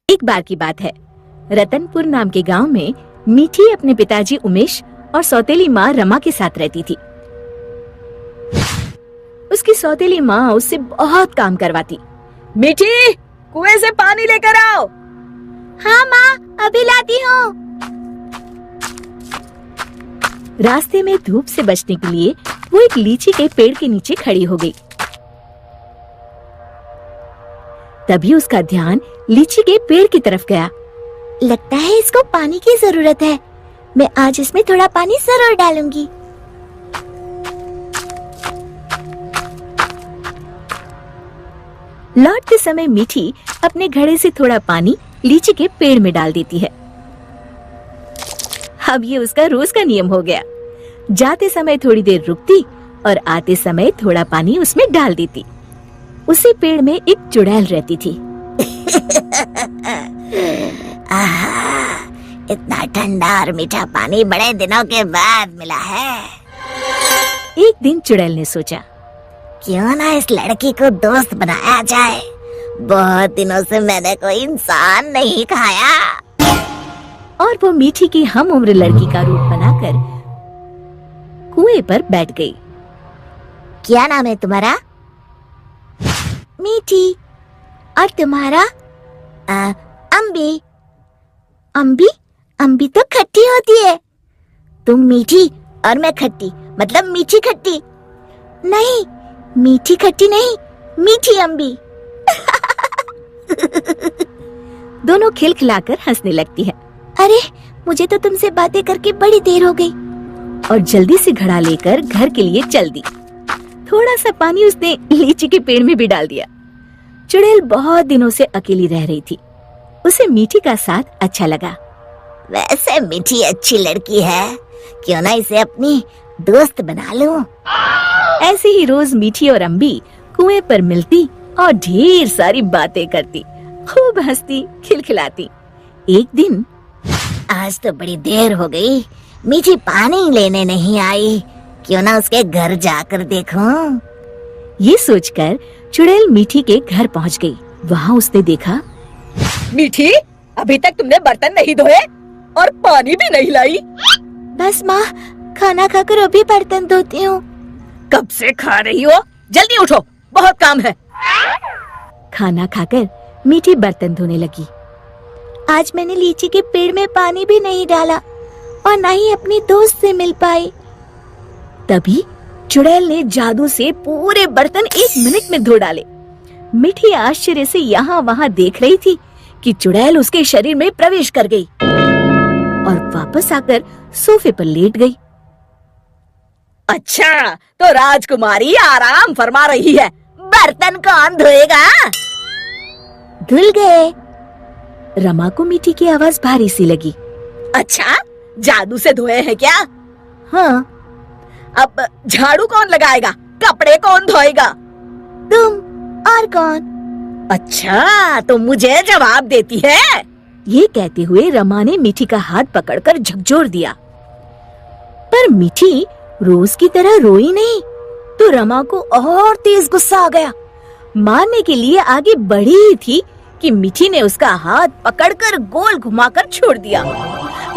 एक बार की बात है, रतनपुर नाम के गांव में मीठी अपने पिताजी उमेश और सौतेली माँ रमा के साथ रहती थी। उसकी सौतेली माँ उससे बहुत काम करवाती। मीठी, कुएं से पानी लेकर आओ। हाँ माँ, अभी लाती हूँ। रास्ते में धूप से बचने के लिए वो एक लीची के पेड़ के नीचे खड़ी हो गई। तभी उसका ध्यान लीची के पेड़ की तरफ गया। लगता है इसको पानी की जरूरत है। मैं आज इसमें थोड़ा पानी जरूर डालूंगी। लौटते समय मीठी अपने घड़े से थोड़ा पानी लीची के पेड़ में डाल देती है। अब ये उसका रोज का नियम हो गया। जाते समय थोड़ी देर रुकती और आते समय थोड़ा पानी उसमें डाल देती। उसी पेड़ में एक चुड़ैल रहती थी। इतना ठंडा और मीठा पानी बड़े दिनों के बाद मिला है। एक दिन चुड़ैल ने सोचा, क्यों ना इस लड़की को दोस्त बनाया जाए। बहुत दिनों से मैंने कोई इंसान नहीं खाया। और वो मीठी की हम उम्र लड़की का रूप बनाकर कुएं पर बैठ गई। क्या नाम है तुम्हारा? मीठी। और तुम्हारा? अम्बी। अम्बी? अम्बी तो खट्टी होती है। तुम मीठी और मैं खट्टी, मतलब मीठी खट्टी। नहीं, मीठी खट्टी नहीं, मीठी अम्बी। दोनों खिलखिलाकर हंसने लगती है। अरे, मुझे तो तुमसे बातें करके बड़ी देर हो गई। और जल्दी से घड़ा लेकर घर के लिए चल दी। थोड़ा सा पानी उसने लीची के पेड़ में भी डाल दिया। चुड़ैल बहुत दिनों से अकेली रह रही थी। उसे मीठी का साथ अच्छा लगा। वैसे मीठी अच्छी लड़की है, क्यों ना इसे अपनी दोस्त बना लूं। ऐसे ही रोज मीठी और अम्बी कुएं पर मिलती और ढेर सारी बातें करती, खूब हंसती खिलखिलाती। एक दिन, आज तो बड़ी देर हो गई, मीठी पानी लेने नहीं आई। क्यों ना उसके घर जाकर देखूं। ये सोचकर चुड़ैल मीठी के घर पहुंच गई। वहाँ उसने देखा, मीठी, अभी तक तुमने बर्तन नहीं धोए और पानी भी नहीं लाई। बस माँ, खाना खाकर अभी बर्तन धोती हूँ। कब से खा रही हो? जल्दी उठो, बहुत काम है। खाना खाकर मीठी बर्तन धोने लगी। आज मैंने लीची के पेड़ में पानी भी नहीं डाला और न ही अपनी दोस्त से मिल पाई। तभी चुड़ैल ने जादू से पूरे बर्तन 1 मिनट में धो डाले। मीठी आश्चर्य से यहाँ वहाँ देख रही थी कि चुड़ैल उसके शरीर में प्रवेश कर गई और वापस आकर सोफे पर लेट गई। अच्छा, तो राजकुमारी आराम फरमा रही है। बर्तन कौन धोएगा? धुल गए। रमा को मीठी की आवाज भारी सी लगी। अच्छा, जादू से धोए हैं क्या? हाँ। अब झाड़ू कौन लगाएगा? कपड़े कौन धोएगा? तुम। और कौन? अच्छा, तो मुझे जवाब देती है। ये कहते हुए रमा ने मीठी का हाथ पकड़कर झकझोर दिया। पर मीठी रोज की तरह रोई नहीं, तो रमा को और तेज गुस्सा आ गया। मारने के लिए आगे बढ़ी ही थी कि मीठी ने उसका हाथ पकड़कर गोल घुमाकर छोड़ दिया।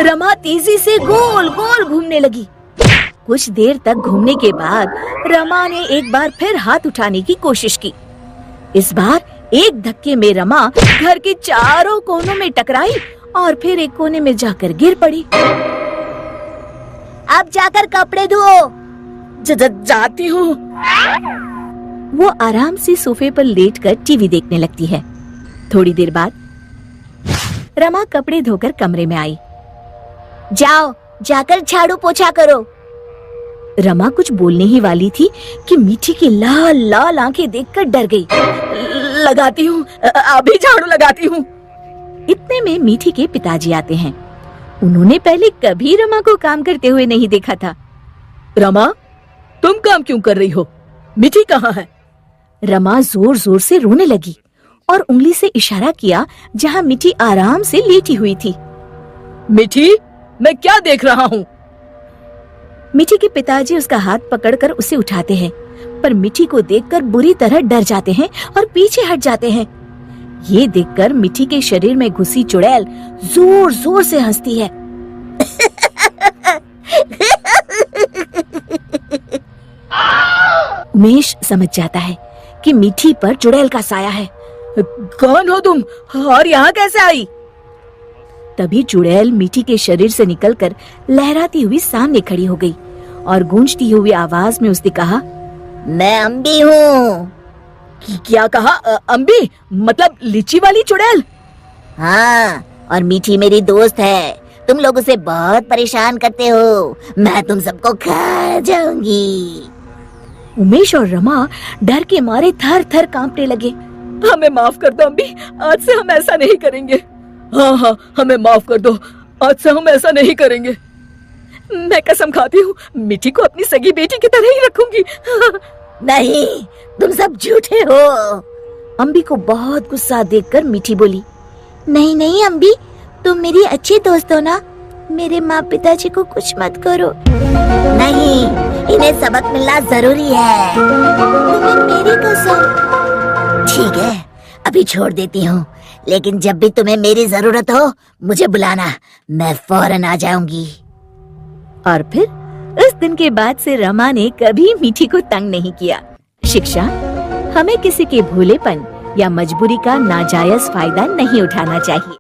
रमा तेजी से गोल गोल घूमने लगी। कुछ देर तक घूमने के बाद रमा ने एक बार फिर हाथ उठाने की कोशिश की। इस बार एक धक्के में रमा घर के चारों कोनों में टकराई और फिर एक कोने में जाकर गिर पड़ी। अब जाकर कपड़े धो। जाती हूँ। वो आराम से सोफे पर लेटकर टीवी देखने लगती है। थोड़ी देर बाद रमा कपड़े धोकर कमरे में आई। जाओ, जाकर झाड़ू पोछा करो। रमा कुछ बोलने ही वाली थी कि मीठी की लाल लाल आंखें देखकर डर गई। लगाती हूँ, अभी झाड़ू लगाती हूँ। इतने में मीठी के पिताजी आते हैं। उन्होंने पहले कभी रमा को काम करते हुए नहीं देखा था। रमा, तुम काम क्यों कर रही हो? मीठी कहाँ है? रमा जोर जोर से रोने लगी और उंगली से इशारा किया जहाँ मीठी आराम से लेटी हुई थी। मीठी, मैं क्या देख रहा हूँ? मीठी के पिताजी उसका हाथ पकड़कर उसे उठाते हैं, पर मीठी को देखकर बुरी तरह डर जाते हैं और पीछे हट जाते हैं। ये देखकर मिठी के शरीर में घुसी चुड़ैल जोर जोर से हंसती है। उमेश समझ जाता है कि मिठी पर चुड़ैल का साया है। कौन हो तुम और यहाँ कैसे आई? तभी चुड़ैल मिठी के शरीर से निकलकर लहराती हुई सामने खड़ी हो गई और गूंजती हुई आवाज में उसने कहा, मैं अम्बी हूँ। क्या कहा? अम्बी मतलब लीची वाली चुड़ैल? हाँ, और मीठी मेरी दोस्त है। तुम लोग उसे बहुत परेशान करते हो। मैं तुम सबको खा जाऊंगी। उमेश और रमा डर के मारे थर थर कांपने लगे। हमें माफ कर दो अम्बी, आज से हम ऐसा नहीं करेंगे। हाँ हाँ, हमें माफ कर दो, आज से हम ऐसा नहीं करेंगे। मैं कसम खाती हूँ मिठी को अपनी सगी बेटी की तरह ही रखूंगी। नहीं, तुम सब झूठे हो। अम्बी को बहुत गुस्सा देखकर मिठी बोली, नहीं नहीं अम्बी, तुम मेरी अच्छी दोस्त हो ना। मेरे माँ पिताजी को कुछ मत करो। नहीं, इन्हें सबक मिलना जरूरी है। तुम्हें मेरी कसम। ठीक है, अभी छोड़ देती हूँ, लेकिन जब भी तुम्हें मेरी जरूरत हो मुझे बुलाना, मैं फौरन आ जाऊंगी। और फिर उस दिन के बाद से रमा ने कभी मिठी को तंग नहीं किया। शिक्षा: हमें किसी के भोलेपन या मजबूरी का नाजायज फायदा नहीं उठाना चाहिए।